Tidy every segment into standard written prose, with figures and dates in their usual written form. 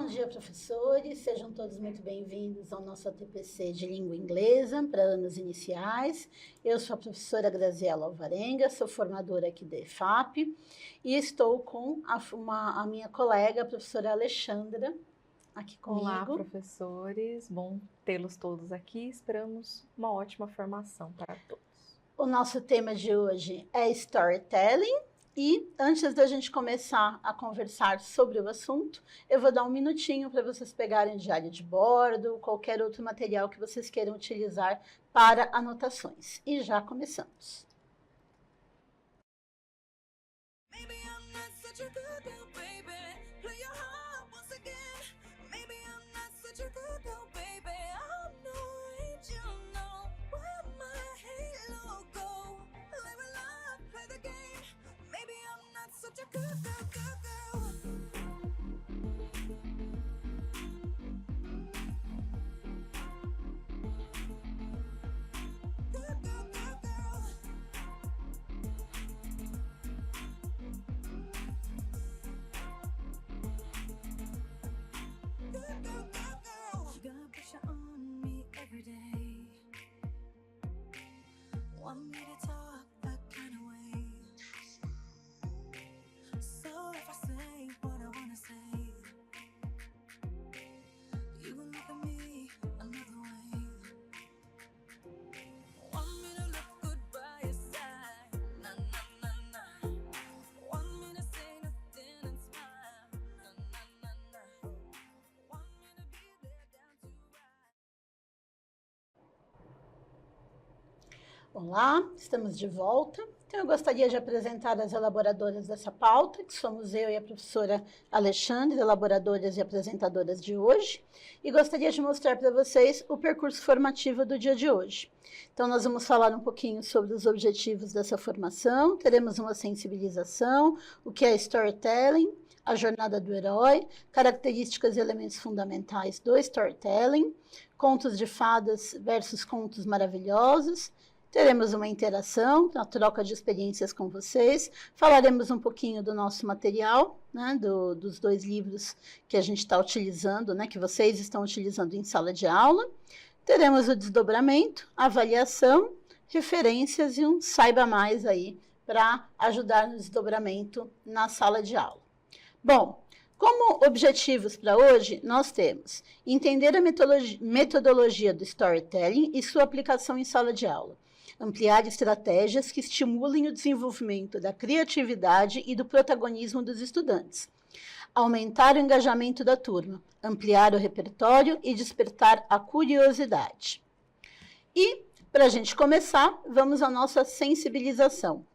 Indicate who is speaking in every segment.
Speaker 1: dia, professores. Sejam todos muito bem-vindos ao nosso ATPC de Língua Inglesa para anos iniciais. Eu sou a professora Graziela Alvarenga, sou formadora aqui da EFAP e estou com a minha colega, a professora Alexandra, aqui comigo.
Speaker 2: Olá, professores. Bom tê-los todos aqui. Esperamos uma ótima formação para todos.
Speaker 1: O nosso tema de hoje é Storytelling. E antes da gente começar a conversar sobre o assunto, eu vou dar um minutinho para vocês pegarem diário de bordo, qualquer outro material que vocês queiram utilizar para anotações. E já começamos.
Speaker 3: Such a good girl. You got pressure on me every day. Want me to talk that kind of way. So if I say what I wanna say, you will look at me another way. Want me to look good by your side, na na na na. Want me to say nothing and smile, na na na na. Want me to be there down to right.
Speaker 1: Olá, estamos de volta. Então, eu gostaria de apresentar as elaboradoras dessa pauta, que somos eu e a professora Alexandre, elaboradoras e apresentadoras de hoje, e gostaria de mostrar para vocês o percurso formativo do dia de hoje. Então, nós vamos falar um pouquinho sobre os objetivos dessa formação, teremos uma sensibilização, o que é storytelling, a jornada do herói, características e elementos fundamentais do storytelling, contos de fadas versus contos maravilhosos. Teremos uma interação, uma troca de experiências com vocês. Falaremos um pouquinho do nosso material, né, dos dois livros que a gente está utilizando, né, que vocês estão utilizando em sala de aula. Teremos o desdobramento, avaliação, referências e um saiba mais aí para ajudar no desdobramento na sala de aula. Bom, como objetivos para hoje, nós temos entender a metodologia do storytelling e sua aplicação em sala de aula. Ampliar estratégias que estimulem o desenvolvimento da criatividade e do protagonismo dos estudantes. Aumentar o engajamento da turma, ampliar o repertório e despertar a curiosidade. E, para a gente começar, vamos à nossa sensibilização.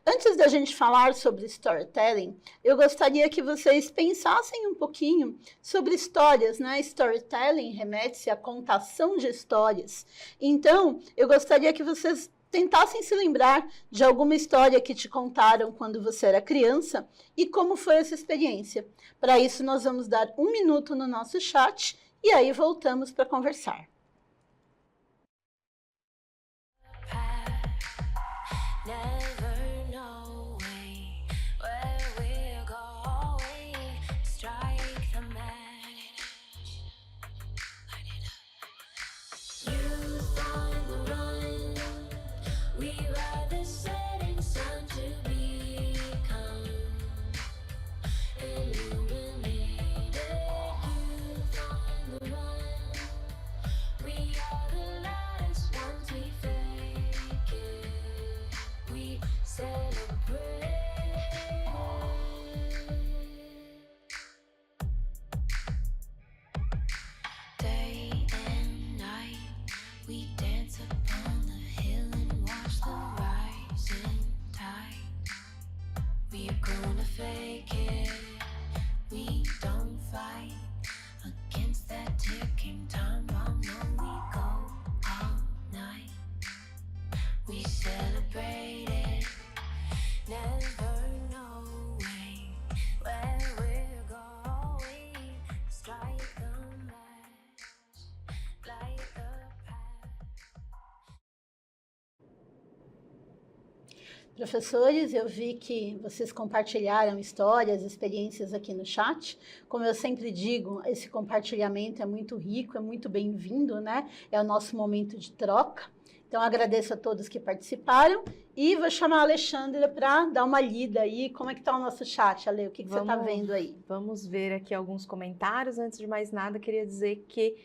Speaker 1: Antes da gente falar sobre storytelling, eu gostaria que vocês pensassem um pouquinho sobre histórias, né? Storytelling remete-se à contação de histórias. Então, eu gostaria que vocês tentassem se lembrar de alguma história que te contaram quando você era criança e como foi essa experiência. Para isso, nós vamos dar um minuto no nosso chat e aí voltamos para conversar.
Speaker 3: We
Speaker 1: Professores, eu vi que vocês compartilharam histórias, experiências aqui no chat. Como eu sempre digo, esse compartilhamento é muito rico, é muito bem-vindo, né? É o nosso momento de troca. Então, agradeço a todos que participaram e vou chamar a Alexandra para dar uma lida aí. Como é que está o nosso chat, Ale? O que você está vendo aí?
Speaker 2: Vamos ver aqui alguns comentários. Antes de mais nada, queria dizer que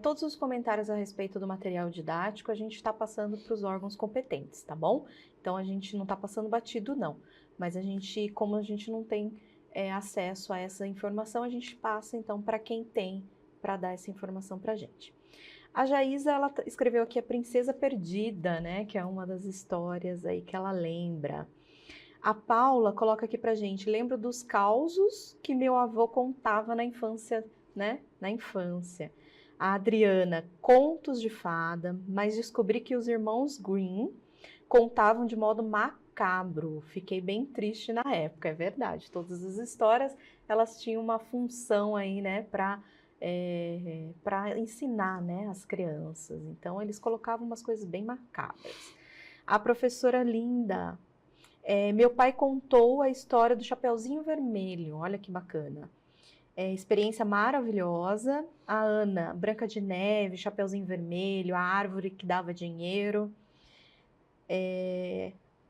Speaker 2: todos os comentários a respeito do material didático a gente está passando para os órgãos competentes, tá bom? Então, a gente não está passando batido, não. Mas como a gente não tem acesso a essa informação, a gente passa, então, para quem tem, para dar essa informação para a gente. A Jaísa, ela escreveu aqui a Princesa Perdida, né? Que é uma das histórias aí que ela lembra. A Paula coloca aqui pra gente, lembro dos causos que meu avô contava na infância, né? Na infância. A Adriana, contos de fada, mas descobri que os irmãos Green contavam de modo macabro. Fiquei bem triste na época, é verdade. Todas as histórias, elas tinham uma função aí, né? Para ensinar, né, as crianças. Então, eles colocavam umas coisas bem macabras. A professora Linda, meu pai contou a história do Chapeuzinho Vermelho, olha que bacana. Experiência maravilhosa. A Ana, Branca de Neve, Chapeuzinho Vermelho, a árvore que dava dinheiro.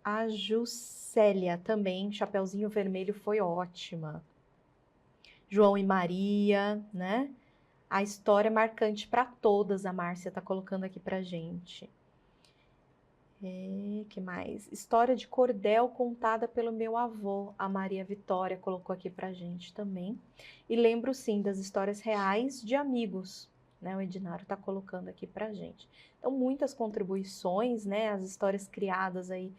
Speaker 2: A Juscelia também, Chapeuzinho Vermelho foi ótima. João e Maria, né? A história marcante para todas, a Márcia está colocando aqui para gente. Que mais? História de cordel contada pelo meu avô, a Maria Vitória colocou aqui para gente também. E lembro sim das histórias reais de amigos, né? O Edinaro está colocando aqui para gente. Então, muitas contribuições, né? As histórias criadas aí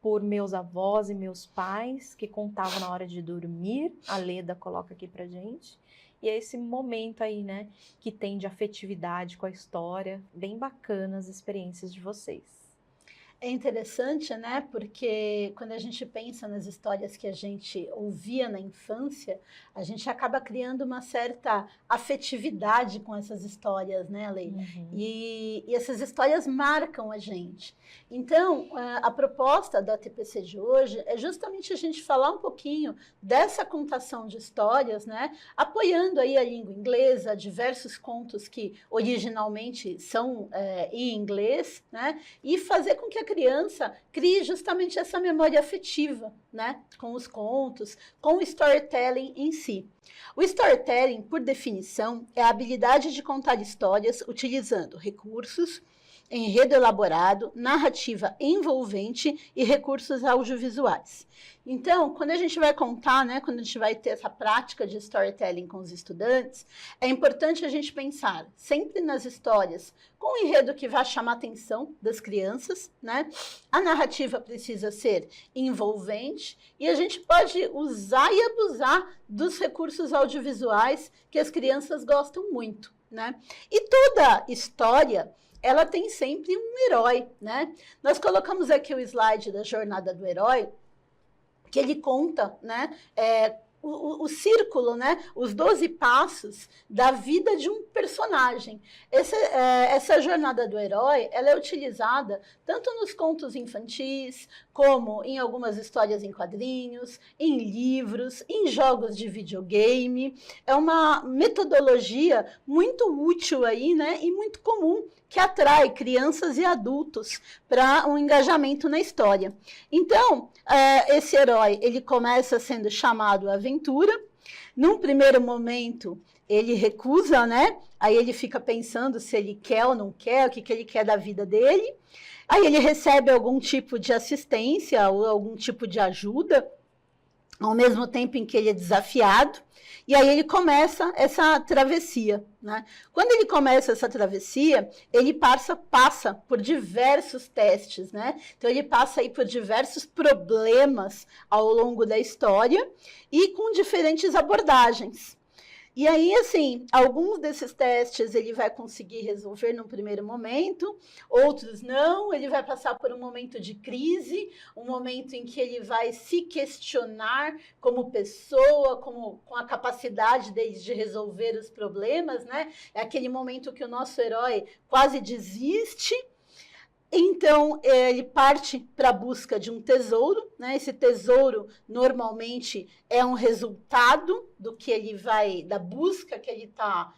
Speaker 2: por meus avós e meus pais, que contavam na hora de dormir. A Leda coloca aqui pra gente. E é esse momento aí, né, que tem de afetividade com a história. Bem bacana as experiências de vocês.
Speaker 1: É interessante, né? Porque quando a gente pensa nas histórias que a gente ouvia na infância, a gente acaba criando uma certa afetividade com essas histórias, né, Leila?
Speaker 2: Uhum.
Speaker 1: E essas histórias marcam a gente. Então, a proposta da TPC de hoje é justamente a gente falar um pouquinho dessa contação de histórias, né? Apoiando aí a língua inglesa, diversos contos que originalmente são em inglês, né? E fazer com que a criança crie justamente essa memória afetiva, né? Com os contos, com o storytelling em si. O storytelling, por definição, é a habilidade de contar histórias utilizando recursos, enredo elaborado, narrativa envolvente e recursos audiovisuais. Então, quando a gente vai contar, né, quando a gente vai ter essa prática de storytelling com os estudantes, é importante a gente pensar sempre nas histórias com um enredo que vai chamar a atenção das crianças, né? A narrativa precisa ser envolvente e a gente pode usar e abusar dos recursos audiovisuais que as crianças gostam muito, né? E toda história ela tem sempre um herói, né? Nós colocamos aqui o slide da jornada do herói, que ele conta, né? O círculo, né? Os 12 passos da vida de um personagem. Essa jornada do herói, ela é utilizada tanto nos contos infantis, como em algumas histórias em quadrinhos, em livros, em jogos de videogame. É uma metodologia muito útil aí, né? E muito comum, que atrai crianças e adultos para um engajamento na história. Então, esse herói, ele começa sendo chamado Aventura. Num primeiro momento, ele recusa, né? Aí ele fica pensando se ele quer ou não quer, o que ele quer da vida dele. Aí ele recebe algum tipo de assistência ou algum tipo de ajuda, ao mesmo tempo em que ele é desafiado. E aí ele começa essa travessia, né? Quando ele começa essa travessia, ele passa por diversos testes, né? Então ele passa aí por diversos problemas ao longo da história e com diferentes abordagens. E aí, assim, alguns desses testes ele vai conseguir resolver num primeiro momento, outros não, ele vai passar por um momento de crise, um momento em que ele vai se questionar como pessoa, com a capacidade de resolver os problemas, né? É aquele momento que o nosso herói quase desiste. Então, ele parte para a busca de um tesouro, né? Esse tesouro, normalmente, é um resultado do que ele vai, da busca que ele tá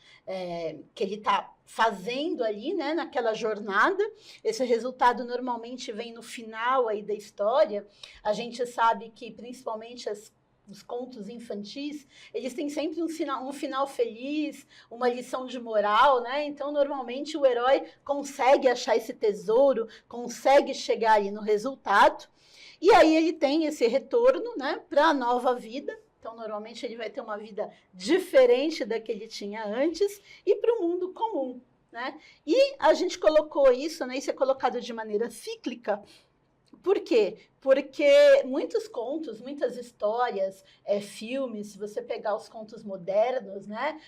Speaker 1: fazendo ali, né? Naquela jornada. Esse resultado, normalmente, vem no final aí da história. A gente sabe que, principalmente, os contos infantis, eles têm sempre um final feliz, uma lição de moral, né? Então, normalmente, o herói consegue achar esse tesouro, consegue chegar ali no resultado, e aí ele tem esse retorno, né, para a nova vida. Então, normalmente, ele vai ter uma vida diferente da que ele tinha antes e para o mundo comum, né? E a gente colocou isso, né, isso é colocado de maneira cíclica. Por quê? Porque muitos contos, muitas histórias, filmes, se você pegar os contos modernos, né,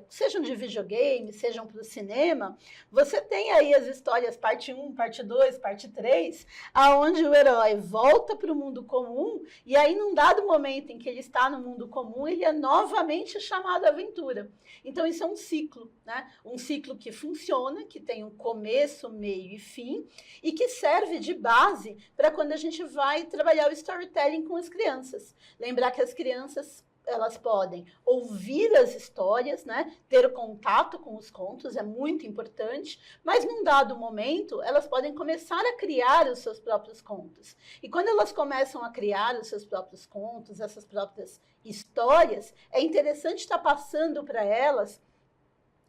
Speaker 1: sejam de videogame, sejam para o cinema, você tem aí as histórias parte 1, parte 2, parte 3, aonde o herói volta para o mundo comum e aí, num dado momento em que ele está no mundo comum, ele é novamente chamado à aventura. Então, isso é um ciclo, né? Um ciclo que funciona, que tem um começo, meio e fim, e que serve de base para quando a gente vai trabalhar o storytelling com as crianças. Lembrar que as crianças, elas podem ouvir as histórias, né? Ter contato com os contos, é muito importante, mas num dado momento, elas podem começar a criar os seus próprios contos. E quando elas começam a criar os seus próprios contos, essas próprias histórias, é interessante estar passando para elas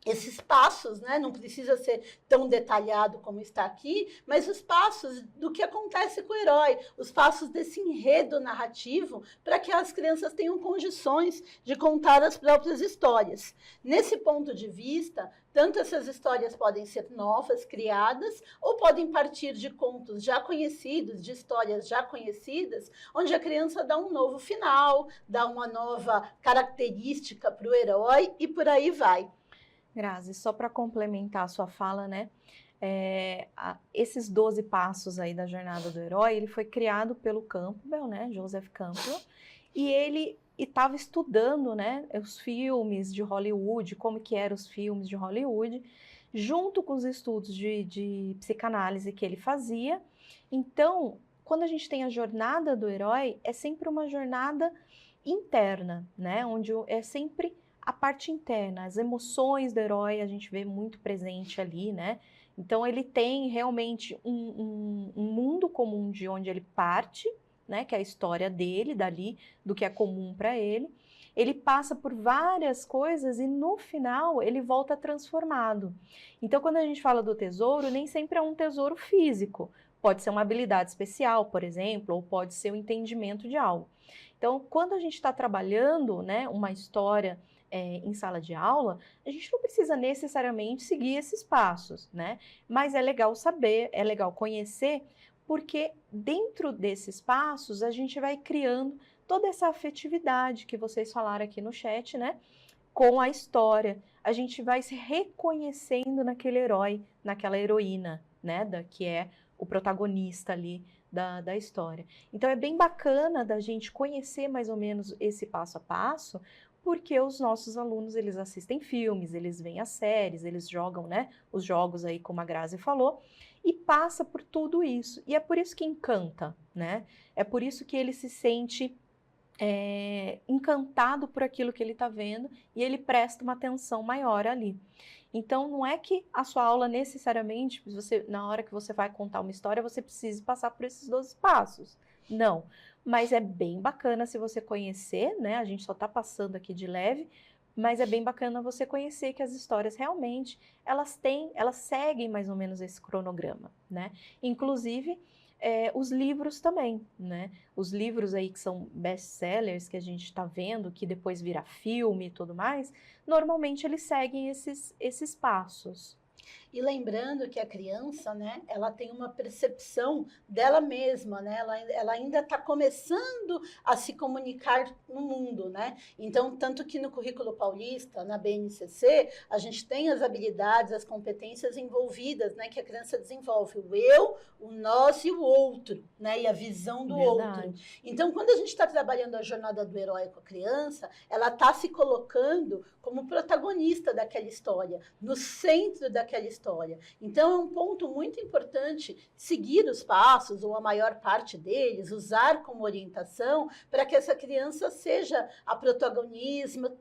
Speaker 1: esses passos, né? Não precisa ser tão detalhado como está aqui, mas os passos do que acontece com o herói, os passos desse enredo narrativo, para que as crianças tenham condições de contar as próprias histórias. Nesse ponto de vista, tanto essas histórias podem ser novas, criadas, ou podem partir de contos já conhecidos, de histórias já conhecidas, onde a criança dá um novo final, dá uma nova característica para o herói e por aí vai.
Speaker 2: Grazi, só para complementar a sua fala, né? Esses 12 passos aí da jornada do herói, ele foi criado pelo Campbell, né? Joseph Campbell, e ele estava estudando, né? Os filmes de Hollywood, como que eram os filmes de Hollywood, junto com os estudos de psicanálise que ele fazia. Então, quando a gente tem a jornada do herói, é sempre uma jornada interna, né? Onde é sempre a parte interna, as emoções do herói a gente vê muito presente ali, né? Então ele tem realmente um mundo comum de onde ele parte, né? Que é a história dele, dali, do que é comum para ele. Ele passa por várias coisas e no final ele volta transformado. Então quando a gente fala do tesouro, nem sempre é um tesouro físico. Pode ser uma habilidade especial, por exemplo, ou pode ser o entendimento de algo. Então quando a gente está trabalhando, né, uma história em sala de aula, a gente não precisa necessariamente seguir esses passos, né? Mas é legal saber, é legal conhecer, porque dentro desses passos a gente vai criando toda essa afetividade que vocês falaram aqui no chat, né? Com a história. A gente vai se reconhecendo naquele herói, naquela heroína, né? Que é o protagonista ali da história. Então é bem bacana da gente conhecer mais ou menos esse passo a passo, porque os nossos alunos, eles assistem filmes, eles veem as séries, eles jogam, né, os jogos aí, como a Grazi falou, e passa por tudo isso. E é por isso que encanta, né? É por isso que ele se sente encantado por aquilo que ele está vendo e ele presta uma atenção maior ali. Então, não é que a sua aula necessariamente, na hora que você vai contar uma história, você precise passar por esses 12 passos. Não. Mas é bem bacana se você conhecer, né? A gente só está passando aqui de leve, mas é bem bacana você conhecer que as histórias realmente, elas seguem mais ou menos esse cronograma, né? Inclusive, os livros também, né? Os livros aí que são best-sellers, que a gente está vendo, que depois vira filme e tudo mais, normalmente eles seguem esses passos.
Speaker 1: E lembrando que a criança, né, ela tem uma percepção dela mesma, né? Ela ainda está começando a se comunicar no mundo, né? Então, tanto que no currículo paulista, na BNCC, a gente tem as habilidades, as competências envolvidas, né? Que a criança desenvolve o eu, o nós e o outro, né? E a visão do outro. Então, quando a gente está trabalhando a jornada do herói com a criança, ela está se colocando como protagonista daquela história, no centro daquela história. história. Então, é um ponto muito importante seguir os passos, ou a maior parte deles, usar como orientação, para que essa criança seja a protagonista,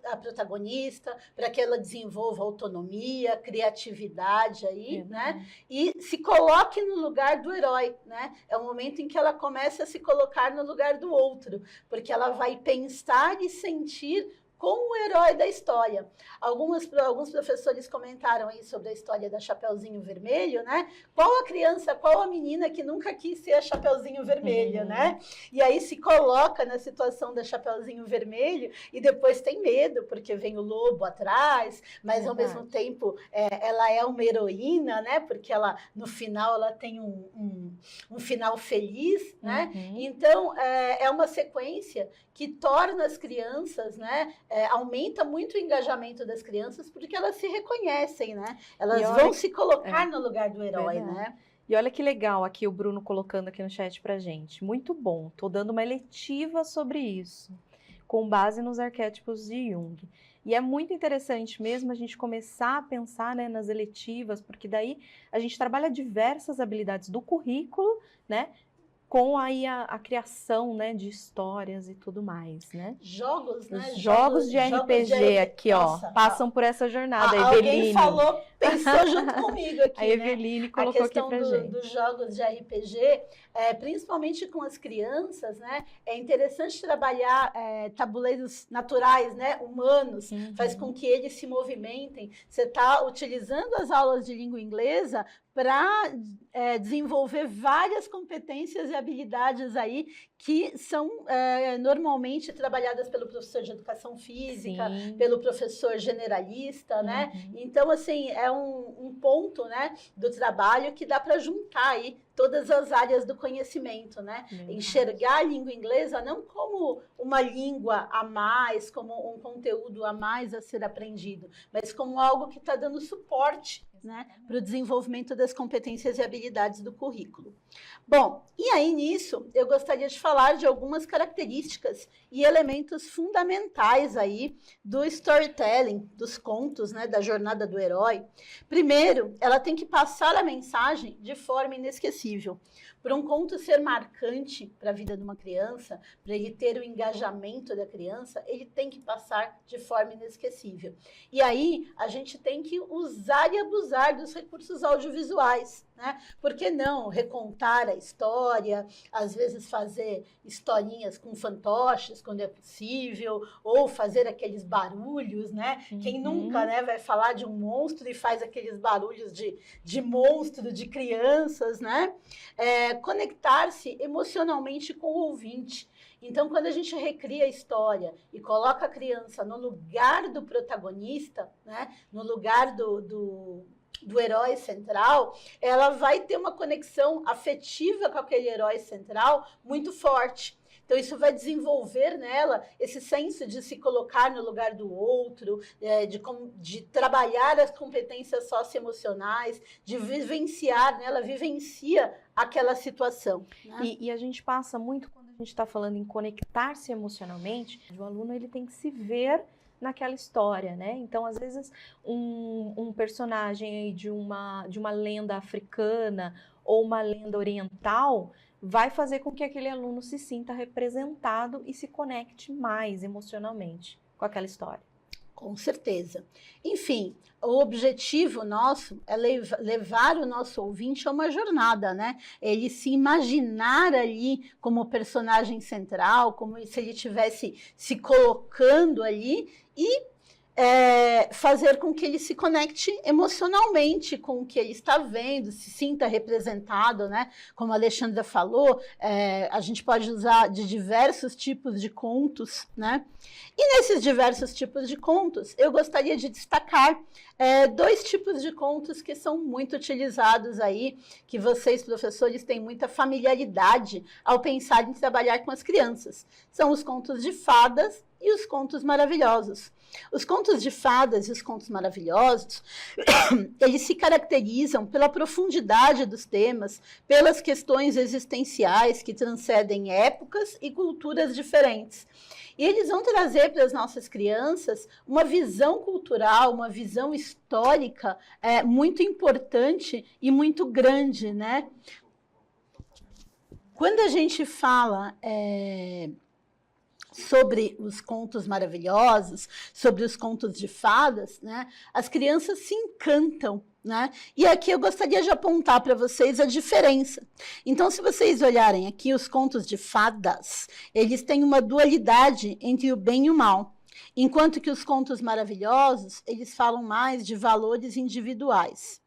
Speaker 1: para que ela desenvolva autonomia, criatividade aí, né? E se coloque no lugar do herói, né? É o momento em que ela começa a se colocar no lugar do outro, porque ela vai pensar e sentir como o herói da história. Alguns professores comentaram aí sobre a história da Chapeuzinho Vermelho, né? Qual a criança, qual a menina que nunca quis ser a Chapeuzinho Vermelho, né? E aí se coloca na situação da Chapeuzinho Vermelho e depois tem medo, porque vem o lobo atrás, mas ao mesmo tempo ela é uma heroína, né? Porque ela, no final, ela tem um final feliz, né? Então, é uma sequência que torna as crianças, né? Aumenta muito o engajamento das crianças, porque elas se reconhecem, né? Elas vão se colocar no lugar do herói, né?
Speaker 2: E olha que legal aqui o Bruno colocando aqui no chat pra gente. Muito bom. Tô dando uma eletiva sobre isso, com base nos arquétipos de Jung. E é muito interessante mesmo a gente começar a pensar, né, nas eletivas, porque daí a gente trabalha diversas habilidades do currículo, né? Com aí a criação, né, de histórias e tudo mais, né?
Speaker 1: Jogos, né?
Speaker 2: Os jogos de RPG aqui,
Speaker 1: Nossa,
Speaker 2: ó, passam por essa jornada. A
Speaker 1: Alguém
Speaker 2: Eveline.
Speaker 1: pensou junto comigo aqui,
Speaker 2: a Eveline colocou aqui pra gente.
Speaker 1: Dos jogos de RPG, principalmente com as crianças, né? É interessante trabalhar tabuleiros naturais, né? Humanos, faz com que eles se movimentem. Você está utilizando as aulas de língua inglesa para desenvolver várias competências e habilidades aí que são normalmente trabalhadas pelo professor de educação física, pelo professor generalista, né? Então, assim, é um ponto, né, do trabalho que dá para juntar aí todas as áreas do conhecimento, né? Enxergar a língua inglesa não como uma língua a mais, como um conteúdo a mais a ser aprendido, mas como algo que está dando suporte, né, para o desenvolvimento das competências e habilidades do currículo. Bom, e aí nisso eu gostaria de falar de algumas características e elementos fundamentais aí do storytelling, dos contos, né, da jornada do herói. Primeiro, ela tem que passar a mensagem de forma inesquecível. Para um conto ser marcante para a vida de uma criança, para ele ter o engajamento da criança, ele tem que passar de forma inesquecível. E aí, a gente tem que usar e abusar dos recursos audiovisuais, né? Por que não recontar a história, às vezes fazer historinhas com fantoches, quando é possível, ou fazer aqueles barulhos, né? Quem nunca, né, vai falar de um monstro e faz aqueles barulhos de monstro, de crianças, né? Conectar-se emocionalmente com o ouvinte. Então, quando a gente recria a história e coloca a criança no lugar do protagonista, né, no lugar do herói central, ela vai ter uma conexão afetiva com aquele herói central muito forte. Então, isso vai desenvolver nela esse senso de se colocar no lugar do outro, de trabalhar as competências socioemocionais, de vivenciar, né? Ela vivencia aquela situação. Né?
Speaker 2: E a gente passa muito, quando a gente está falando em conectar-se emocionalmente, o aluno ele tem que se ver naquela história, né? Então, às vezes, um personagem aí de uma lenda africana ou uma lenda oriental vai fazer com que aquele aluno se sinta representado e se conecte mais emocionalmente com aquela história.
Speaker 1: Com certeza. Enfim, o objetivo nosso é levar o nosso ouvinte a uma jornada, né? Ele se imaginar ali como personagem central, como se ele estivesse se colocando ali e fazer com que ele se conecte emocionalmente com o que ele está vendo, se sinta representado, né? Como a Alexandra falou, a gente pode usar de diversos tipos de contos, né? E nesses diversos tipos de contos, eu gostaria de destacar dois tipos de contos que são muito utilizados aí, que vocês, professores, têm muita familiaridade ao pensar em trabalhar com as crianças. São os contos de fadas e os contos maravilhosos. Os contos de fadas e os contos maravilhosos, eles se caracterizam pela profundidade dos temas, pelas questões existenciais que transcendem épocas e culturas diferentes. E eles vão trazer para as nossas crianças uma visão cultural, uma visão histórica muito importante e muito grande, né? Quando a gente fala sobre os contos maravilhosos, sobre os contos de fadas, né, as crianças se encantam, né? E aqui eu gostaria de apontar para vocês a diferença. Então, se vocês olharem aqui, os contos de fadas, eles têm uma dualidade entre o bem e o mal, enquanto que os contos maravilhosos, eles falam mais de valores individuais.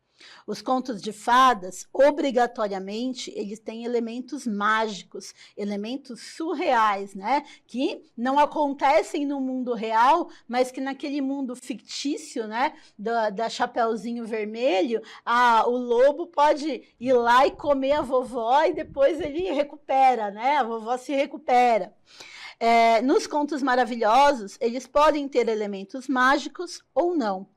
Speaker 1: Os contos de fadas, obrigatoriamente, eles têm elementos mágicos, elementos surreais, né? Que não acontecem no mundo real, mas que naquele mundo fictício, né? Da Chapeuzinho Vermelho, o lobo pode ir lá e comer a vovó e depois ele recupera, né? A vovó se recupera. Nos contos maravilhosos, eles podem ter elementos mágicos ou não.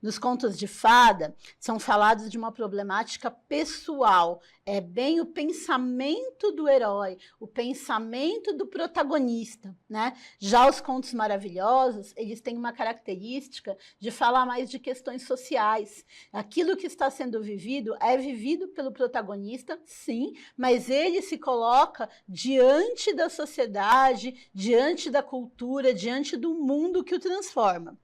Speaker 1: Nos contos de fada, são falados de uma problemática pessoal, é bem o pensamento do herói, o pensamento do protagonista, né? Já os contos maravilhosos, eles têm uma característica de falar mais de questões sociais. Aquilo que está sendo vivido é vivido pelo protagonista, sim, mas ele se coloca diante da sociedade, diante da cultura, diante do mundo que o transforma.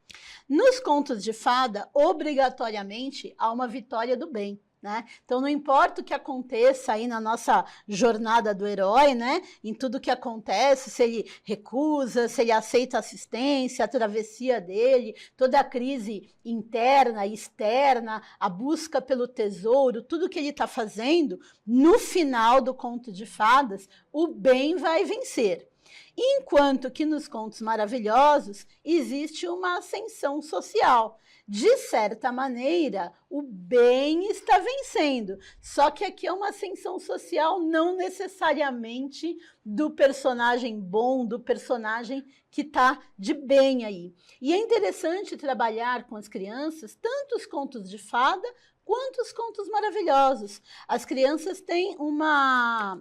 Speaker 1: Nos contos de fada, obrigatoriamente, há uma vitória do bem, né? Então, não importa o que aconteça aí na nossa jornada do herói, né? Em tudo que acontece, se ele recusa, se ele aceita assistência, a travessia dele, toda a crise interna e externa, a busca pelo tesouro, tudo que ele está fazendo, no final do conto de fadas, o bem vai vencer. Enquanto que nos contos maravilhosos existe uma ascensão social. De certa maneira, o bem está vencendo. Só que aqui é uma ascensão social não necessariamente do personagem bom, do personagem que está de bem aí. E é interessante trabalhar com as crianças tanto os contos de fada quanto os contos maravilhosos. As crianças têm uma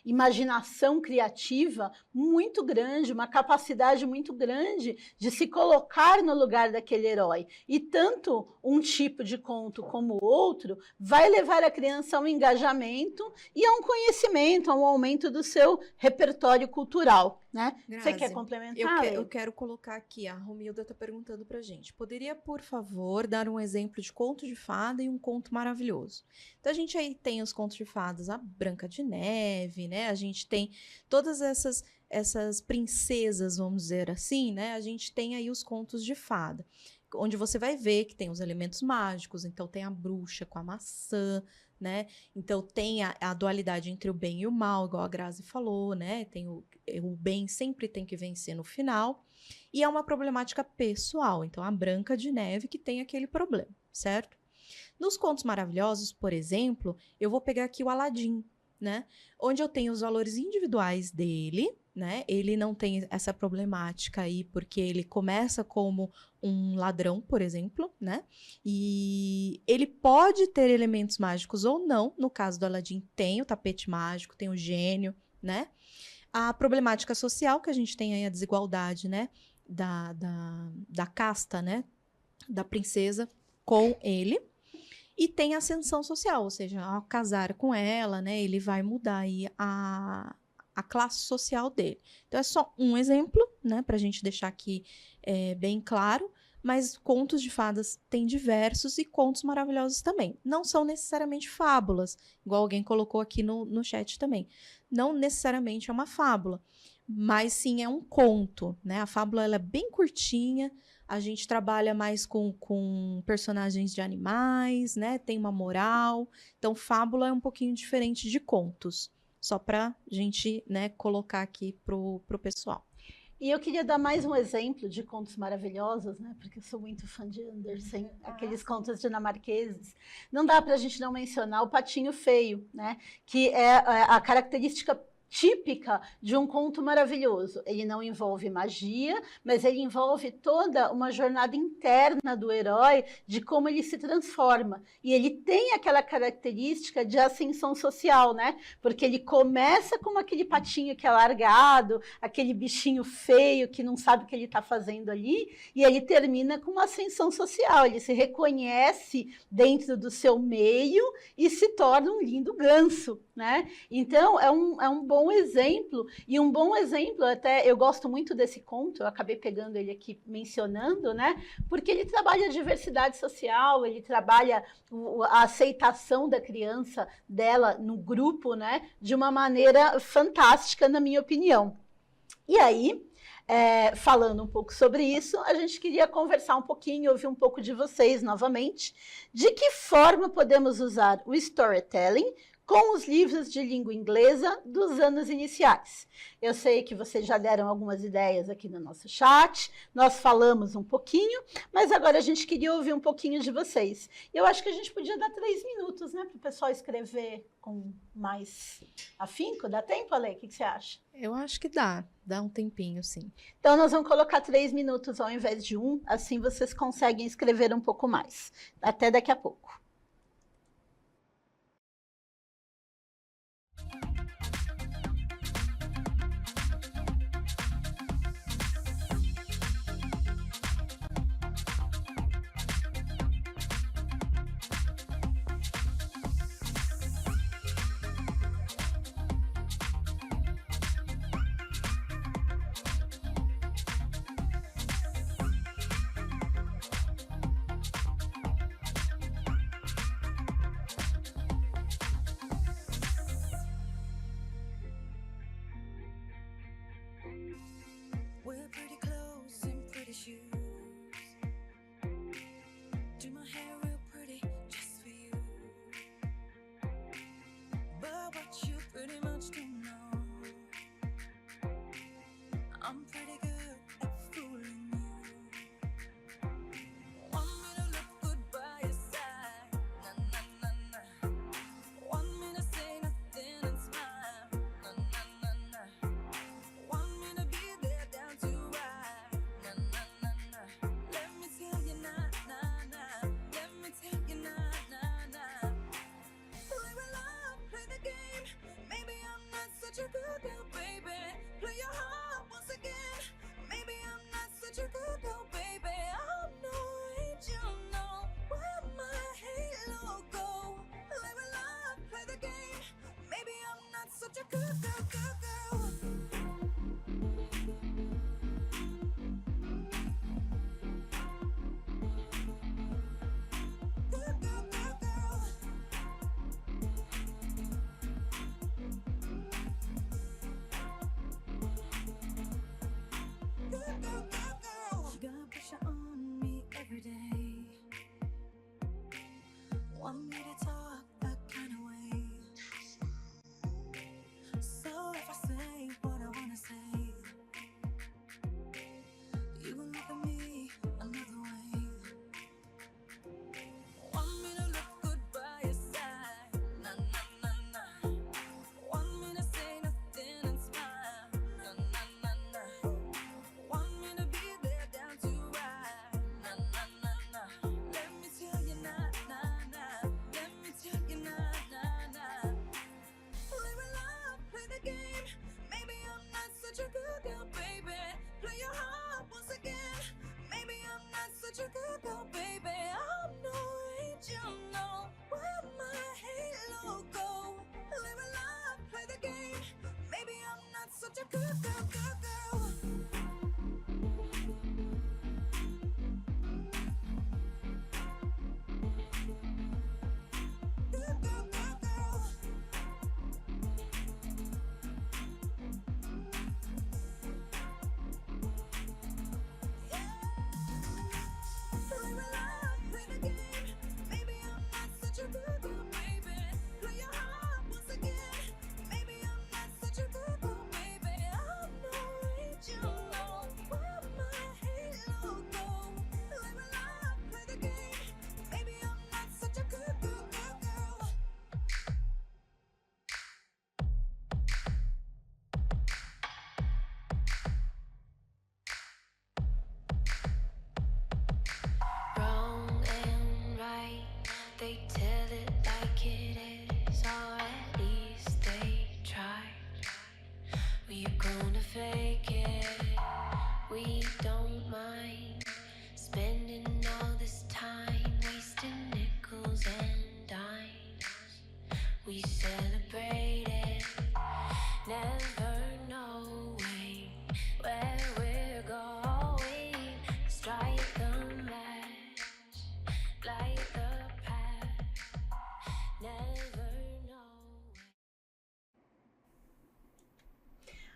Speaker 1: imaginação criativa muito grande, uma capacidade muito grande de se colocar no lugar daquele herói. E tanto um tipo de conto como o outro vai levar a criança a um engajamento e a um conhecimento, a um aumento do seu repertório cultural, né?
Speaker 2: Grazi,
Speaker 1: você quer complementar?
Speaker 2: Eu quero colocar aqui, a Romilda está perguntando para a gente. Poderia, por favor, dar um exemplo de conto de fada e um conto maravilhoso? Então, a gente aí tem os contos de fadas, a Branca de Neve, né? A gente tem todas essas princesas, vamos dizer assim, né? A gente tem aí os contos de fada, onde você vai ver que tem os elementos mágicos, então tem a bruxa com a maçã, né? Então tem a dualidade entre o bem e o mal, igual a Grazi falou, né? Tem o bem sempre tem que vencer no final, e é uma problemática pessoal, então a Branca de Neve que tem aquele problema, certo? Nos contos maravilhosos, por exemplo, eu vou pegar aqui o Aladim, né? Onde eu tenho os valores individuais dele, né? Ele não tem essa problemática aí, porque ele começa como um ladrão, por exemplo, né? E ele pode ter elementos mágicos ou não. No caso do Aladim, tem o tapete mágico, tem o gênio, né? A problemática social, que a gente tem aí a desigualdade, né? Da casta, né? Da princesa com ele. E tem a ascensão social, ou seja, ao casar com ela, né? Ele vai mudar aí a classe social dele. Então, é só um exemplo, né, para a gente deixar aqui bem claro, mas contos de fadas tem diversos e contos maravilhosos também. Não são necessariamente fábulas, igual alguém colocou aqui no chat também. Não necessariamente é uma fábula, mas sim é um conto, né? A fábula ela é bem curtinha, a gente trabalha mais com personagens de animais, né? Tem uma moral, então fábula é um pouquinho diferente de contos. Só para a gente, né, colocar aqui pro pessoal.
Speaker 1: E eu queria dar mais um exemplo de contos maravilhosos, né? Porque eu sou muito fã de Andersen, aqueles contos dinamarqueses. Não dá para a gente não mencionar o Patinho Feio, né? Que é a característica típica de um conto maravilhoso. Ele não envolve magia, mas ele envolve toda uma jornada interna do herói, de como ele se transforma. E ele tem aquela característica de ascensão social, né? Porque ele começa como aquele patinho que é largado, aquele bichinho feio que não sabe o que ele está fazendo ali, e ele termina com uma ascensão social. Ele se reconhece dentro do seu meio e se torna um lindo ganso, né? Então, é um bom exemplo, e um bom exemplo, até eu gosto muito desse conto, eu acabei pegando ele aqui mencionando, né? Porque ele trabalha a diversidade social, ele trabalha a aceitação da criança, dela no grupo, né? De uma maneira fantástica, na minha opinião. E aí, falando um pouco sobre isso, a gente queria conversar um pouquinho, ouvir um pouco de vocês novamente, de que forma podemos usar o storytelling com os livros de língua inglesa dos anos iniciais. Eu sei que vocês já deram algumas ideias aqui no nosso chat, nós falamos um pouquinho, mas agora a gente queria ouvir um pouquinho de vocês. Eu acho que a gente podia dar 3 minutos, né, para o pessoal escrever com mais afinco. Dá tempo, Ale? O que você acha?
Speaker 2: Eu acho que dá um tempinho, sim.
Speaker 1: Então, nós vamos colocar 3 minutos ao invés de 1, assim vocês conseguem escrever um pouco mais. Até daqui a pouco.
Speaker 3: We're pretty clothes and pretty shoes. Do my hair real pretty just for you. But what you pretty much don't know, I'm pretty good at fooling you. Want me to look good by your side, na na na na. Want me to say nothing and smile, na na na na. Want me to be there down to right, na na na na. Let me tell you na na na. Let me tell you na na na. Live a love, play the game. Maybe I'm not such a good girl, baby. Play your heart once again. Maybe I'm not such a good girl, baby. I'm no angel, no. Where my halo go? Live a love, play the game. Maybe I'm not such a good girl, girl, girl. Good girl, girl, girl. Good girl, girl, girl. You got pressure on me every day. Want me to talk that kind of way. So if I say what I wanna say, you will look at me another way. Want me to look good by your side, na na na na. Want me to say nothing and smile, na na na na. Want me to be there down to right, na na na na. Let me tell you na na na. we celebrated, never knowing where we're going. Strike the match, light the path, never knowing.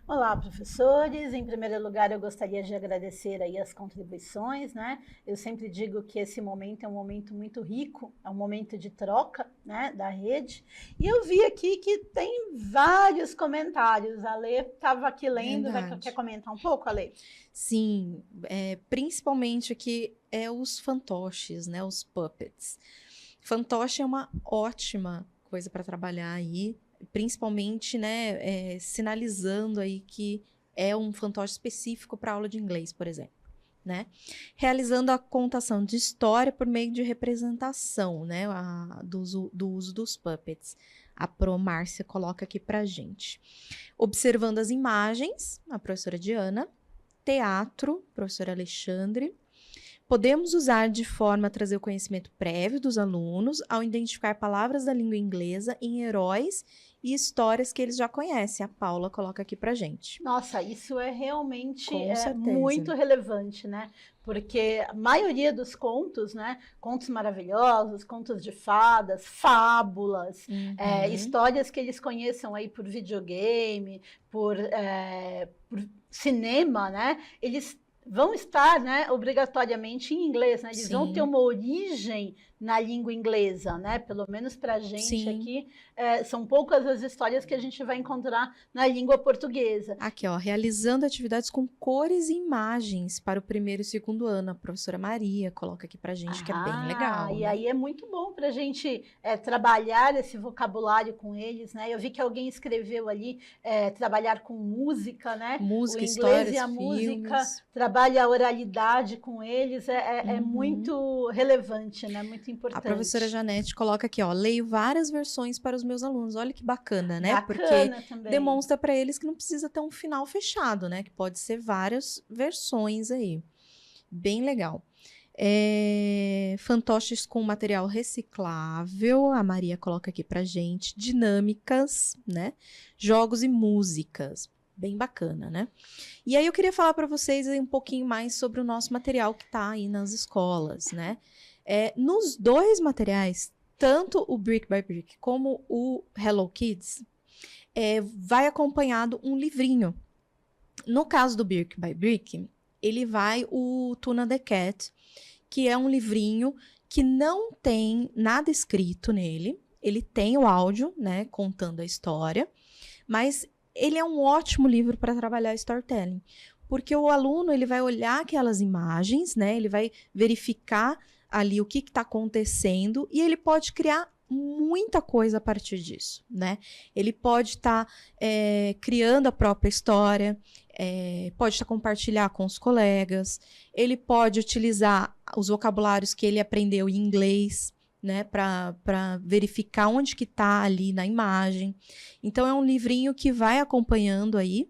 Speaker 1: Olá, professores. Em primeiro lugar, eu gostaria de agradecer aí as contribuições, né? Eu sempre digo que esse momento é um momento muito rico, é um momento de troca, né, da rede. E eu vi aqui que tem vários comentários. A Lê estava aqui lendo, quer comentar um pouco, Ale?
Speaker 2: Sim, principalmente aqui os fantoches, né, os puppets. Fantoche é uma ótima coisa para trabalhar aí, principalmente, né, sinalizando aí que é um fantoche específico para aula de inglês, por exemplo, né? Realizando a contação de história por meio de representação, né, do uso dos puppets. A Pro Márcia coloca aqui pra gente. Observando as imagens, a professora Diana. Teatro, professora Alexandre. Podemos usar de forma a trazer o conhecimento prévio dos alunos ao identificar palavras da língua inglesa em heróis e histórias que eles já conhecem. A Paula coloca aqui pra gente.
Speaker 1: Nossa, isso é realmente
Speaker 2: Com certeza.
Speaker 1: muito relevante, né? Porque a maioria dos contos, né? Contos maravilhosos, contos de fadas, fábulas, histórias que eles conheçam aí por videogame, por cinema, né? Eles vão estar, né, obrigatoriamente em inglês, né? Eles vão ter uma origem na língua inglesa, né? Pelo menos para a gente aqui, são poucas as histórias que a gente vai encontrar na língua portuguesa.
Speaker 2: Aqui, ó, realizando atividades com cores e imagens para o primeiro e segundo ano. A professora Maria coloca aqui pra gente, que é bem legal.
Speaker 1: E
Speaker 2: né?
Speaker 1: aí é muito bom para a gente trabalhar esse vocabulário com eles, né? Eu vi que alguém escreveu ali, trabalhar com música, né?
Speaker 2: Música,
Speaker 1: o inglês
Speaker 2: histórias,
Speaker 1: e a
Speaker 2: filmes.
Speaker 1: música, trabalha a oralidade com eles, é muito relevante, né? Muito importante.
Speaker 2: A professora Janete coloca aqui, ó, leio várias versões para os meus alunos. Olha que bacana, né?
Speaker 1: Bacana
Speaker 2: Porque
Speaker 1: também.
Speaker 2: demonstra para eles que não precisa ter um final fechado, né? Que pode ser várias versões aí. Bem legal. Fantoches com material reciclável, a Maria coloca aqui pra gente. Dinâmicas, né? Jogos e músicas. Bem bacana, né? E aí eu queria falar para vocês aí um pouquinho mais sobre o nosso material que tá aí nas escolas, né? Nos dois materiais, tanto o Brick by Brick como o Hello Kids, vai acompanhado um livrinho. No caso do Brick by Brick, ele vai o Tuna the Cat, que é um livrinho que não tem nada escrito nele. Ele tem o áudio, né, contando a história, mas ele é um ótimo livro para trabalhar storytelling, porque o aluno ele vai olhar aquelas imagens, né, ele vai verificar ali o que está acontecendo e ele pode criar muita coisa a partir disso, né? Ele pode estar criando a própria história, pode compartilhar com os colegas, ele pode utilizar os vocabulários que ele aprendeu em inglês, né, para verificar onde que está ali na imagem. Então, é um livrinho que vai acompanhando aí,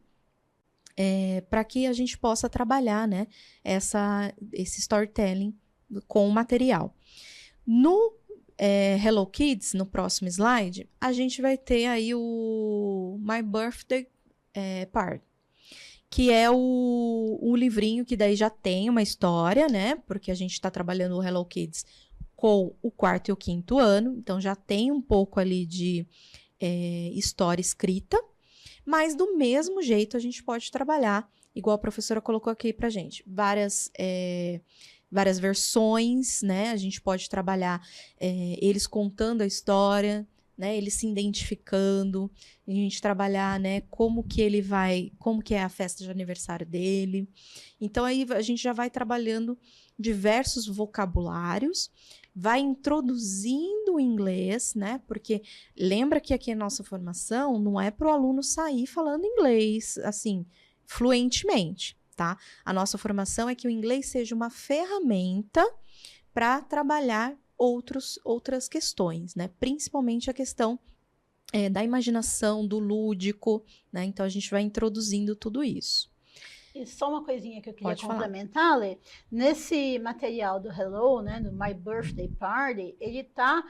Speaker 2: para que a gente possa trabalhar, né, esse storytelling com o material. No Hello Kids, no próximo slide, a gente vai ter aí o My Birthday Party, que é o livrinho que daí já tem uma história, né? Porque a gente está trabalhando o Hello Kids com o 4º e o 5º ano, então já tem um pouco ali de história escrita, mas do mesmo jeito a gente pode trabalhar, igual a professora colocou aqui pra gente, várias versões, né? A gente pode trabalhar eles contando a história, né? Eles se identificando, a gente trabalhar, né? Como que é a festa de aniversário dele. Então aí a gente já vai trabalhando diversos vocabulários, vai introduzindo o inglês, né? Porque lembra que aqui a nossa formação não é para o aluno sair falando inglês, assim, fluentemente. Tá? A nossa formação é que o inglês seja uma ferramenta para trabalhar outras questões, né? Principalmente a questão da imaginação, do lúdico, né? Então a gente vai introduzindo tudo isso.
Speaker 1: E só uma coisinha que eu queria
Speaker 2: Pode falar.
Speaker 1: complementar, Lê. Nesse material do Hello, né, do My Birthday Party, ele está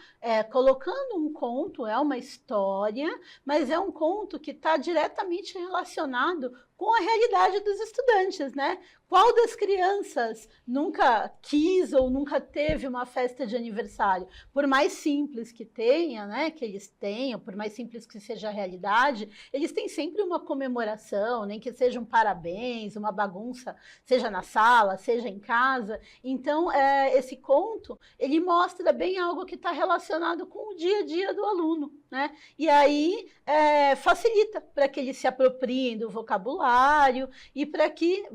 Speaker 1: colocando um conto, é uma história, mas é um conto que está diretamente relacionado com a realidade dos estudantes, né? Qual das crianças nunca quis ou nunca teve uma festa de aniversário? Por mais simples que tenha, né, que eles tenham, por mais simples que seja a realidade, eles têm sempre uma comemoração, nem que seja um parabéns, uma bagunça, seja na sala, seja em casa. Então, esse conto, ele mostra bem algo que está relacionado com o dia a dia do aluno, né? E aí facilita para que eles se apropriem do vocabulário e para que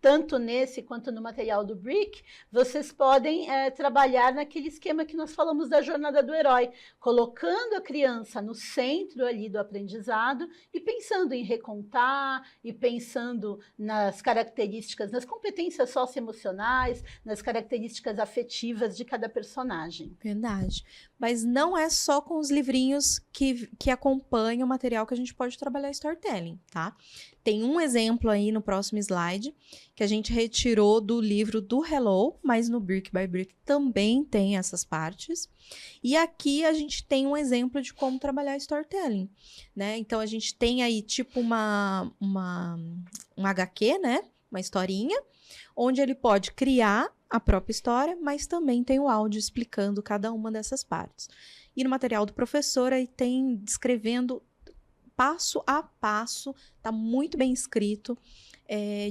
Speaker 1: tanto nesse quanto no material do Brick, vocês podem trabalhar naquele esquema que nós falamos da jornada do herói, colocando a criança no centro ali do aprendizado e pensando em recontar, e pensando nas características, nas competências socioemocionais, nas características afetivas de cada personagem.
Speaker 2: Verdade. Mas não é só com os livrinhos que acompanham o material que a gente pode trabalhar storytelling, tá? Tem um exemplo aí no próximo slide que a gente retirou do livro do Hello, mas no Brick by Brick também tem essas partes. E aqui a gente tem um exemplo de como trabalhar storytelling, né? Então a gente tem aí tipo um HQ, né? Uma historinha, onde ele pode criar a própria história, mas também tem o áudio explicando cada uma dessas partes. E no material do professor aí tem descrevendo passo a passo, tá muito bem escrito,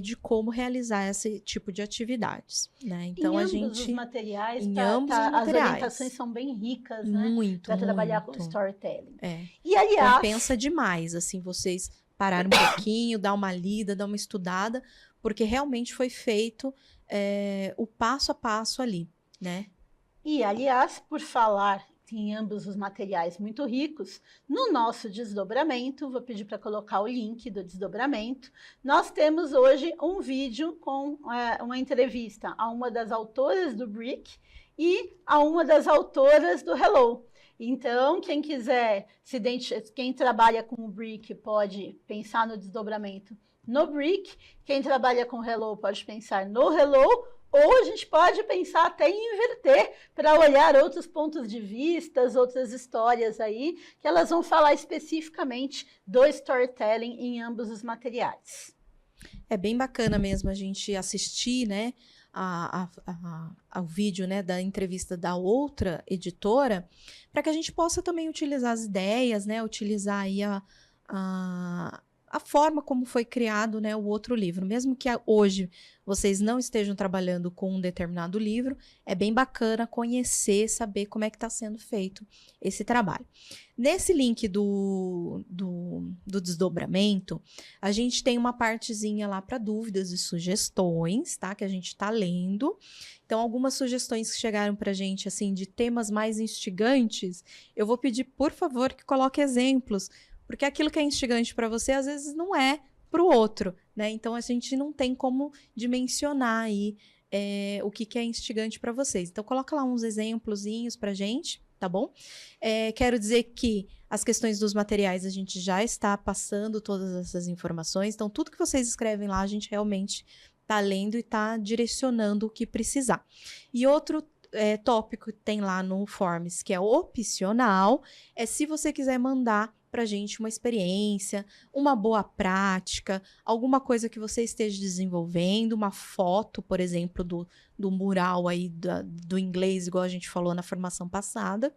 Speaker 2: de como realizar esse tipo de atividades, né? Então
Speaker 1: em ambos os materiais, as orientações são bem ricas, né?
Speaker 2: Muito,
Speaker 1: para trabalhar com storytelling.
Speaker 2: E aliás, compensa demais, assim, vocês pararem um pouquinho, dar uma lida, dar uma estudada, porque realmente foi feito o passo a passo ali, né?
Speaker 1: E, aliás, por falar em ambos os materiais muito ricos, no nosso desdobramento, vou pedir para colocar o link do desdobramento, nós temos hoje um vídeo com uma entrevista a uma das autoras do Brick e a uma das autoras do Hello. Então, quem quiser quem trabalha com o Brick pode pensar no desdobramento no Brick, quem trabalha com Hello pode pensar no Hello, ou a gente pode pensar até em inverter para olhar outros pontos de vista, outras histórias aí, que elas vão falar especificamente do storytelling em ambos os materiais.
Speaker 2: É bem bacana mesmo a gente assistir, né, ao vídeo, né, da entrevista da outra editora, para que a gente possa também utilizar as ideias, né, utilizar aí a forma como foi criado, né, o outro livro. Mesmo que hoje vocês não estejam trabalhando com um determinado livro, é bem bacana conhecer, saber como é que está sendo feito esse trabalho. Nesse link do desdobramento, a gente tem uma partezinha lá para dúvidas e sugestões, tá? Que a gente está lendo. Então, algumas sugestões que chegaram para a gente, assim, de temas mais instigantes, eu vou pedir, por favor, que coloque exemplos, porque aquilo que é instigante para você, às vezes, não é para o outro, né? Então, a gente não tem como dimensionar aí o que é instigante para vocês. Então, coloca lá uns exemplozinhos para a gente, tá bom? Quero dizer que as questões dos materiais, a gente já está passando todas essas informações. Então, tudo que vocês escrevem lá, a gente realmente está lendo e está direcionando o que precisar. E outro tópico que tem lá no Forms, que é opcional, é se você quiser mandar para a gente uma experiência, uma boa prática, alguma coisa que você esteja desenvolvendo, uma foto, por exemplo, do mural aí do inglês, igual a gente falou na formação passada.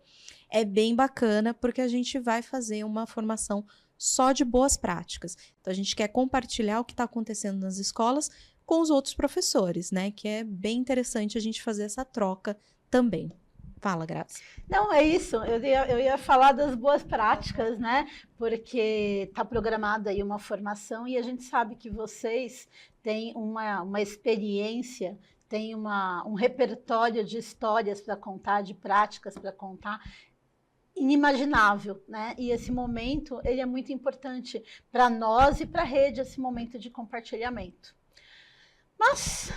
Speaker 2: É bem bacana, porque a gente vai fazer uma formação só de boas práticas. Então, a gente quer compartilhar o que está acontecendo nas escolas com os outros professores, né? Que é bem interessante a gente fazer essa troca também. Fala, Grazi.
Speaker 1: Não, é isso. Eu ia falar das boas práticas, né? Porque está programada aí uma formação e a gente sabe que vocês têm uma experiência, têm um repertório de histórias para contar, de práticas para contar, inimaginável, né? E esse momento, ele é muito importante para nós e para a rede, esse momento de compartilhamento. Mas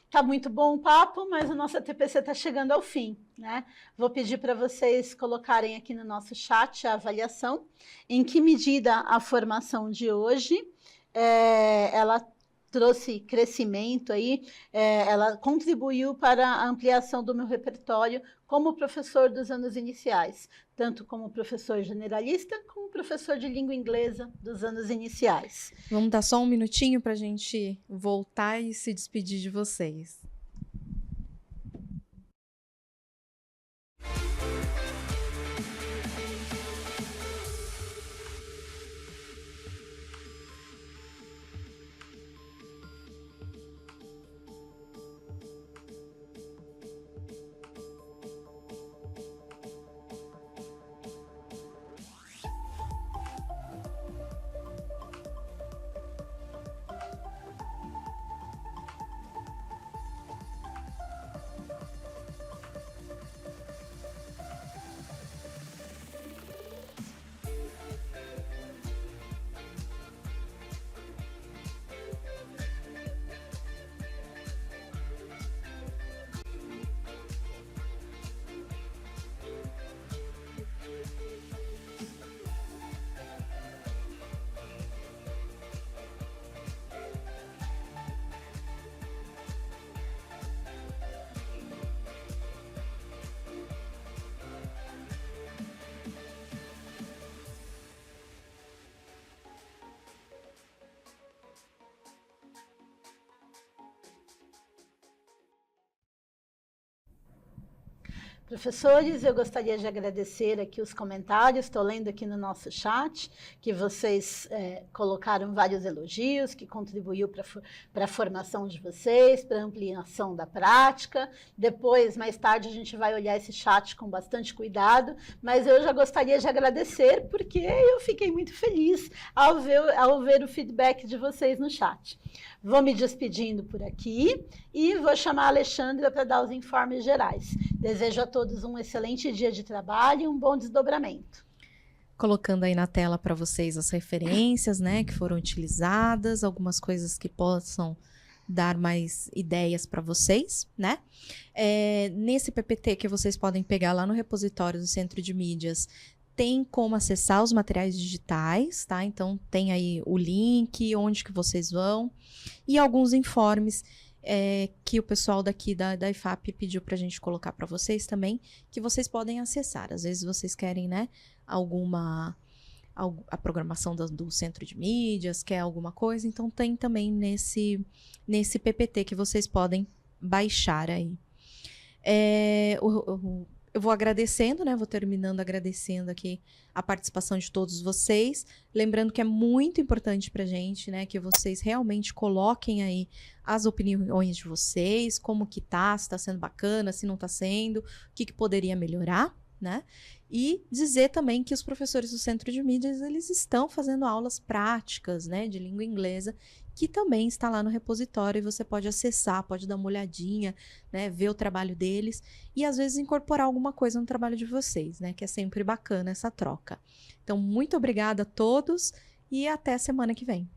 Speaker 1: tá muito bom o papo, mas a nossa TPC está chegando ao fim, né? Vou pedir para vocês colocarem aqui no nosso chat a avaliação, em que medida a formação de hoje ela trouxe crescimento aí, ela contribuiu para a ampliação do meu repertório como professor dos anos iniciais, tanto como professor generalista, como professor de língua inglesa dos anos iniciais.
Speaker 2: Vamos dar só um minutinho para a gente voltar e se despedir de vocês.
Speaker 1: Professores, eu gostaria de agradecer aqui os comentários, estou lendo aqui no nosso chat, que vocês colocaram vários elogios, que contribuiu para a formação de vocês, para a ampliação da prática. Depois, mais tarde, a gente vai olhar esse chat com bastante cuidado, mas eu já gostaria de agradecer, porque eu fiquei muito feliz ao ver o feedback de vocês no chat. Vou me despedindo por aqui e vou chamar a Alexandra para dar os informes gerais. Desejo a todos um excelente dia de trabalho e um bom desdobramento.
Speaker 2: Colocando aí na tela para vocês as referências, né, que foram utilizadas, algumas coisas que possam dar mais ideias para vocês, né? Nesse PPT que vocês podem pegar lá no repositório do Centro de Mídias, tem como acessar os materiais digitais, tá? Então, tem aí o link, onde que vocês vão, e alguns informes que o pessoal daqui da IFAP pediu para a gente colocar para vocês também, que vocês podem acessar. Às vezes vocês querem, né, a programação do Centro de Mídias, quer alguma coisa, então tem também nesse PPT que vocês podem baixar aí. Eu vou agradecendo, né? Vou terminando agradecendo aqui a participação de todos vocês. Lembrando que é muito importante pra gente, né? Que vocês realmente coloquem aí as opiniões de vocês, como que tá, se tá sendo bacana, se não tá sendo, o que poderia melhorar, né? E dizer também que os professores do Centro de Mídias, eles estão fazendo aulas práticas, né? De língua inglesa, que também está lá no repositório e você pode acessar, pode dar uma olhadinha, né, ver o trabalho deles e às vezes incorporar alguma coisa no trabalho de vocês, né, que é sempre bacana essa troca. Então, muito obrigada a todos e até a semana que vem.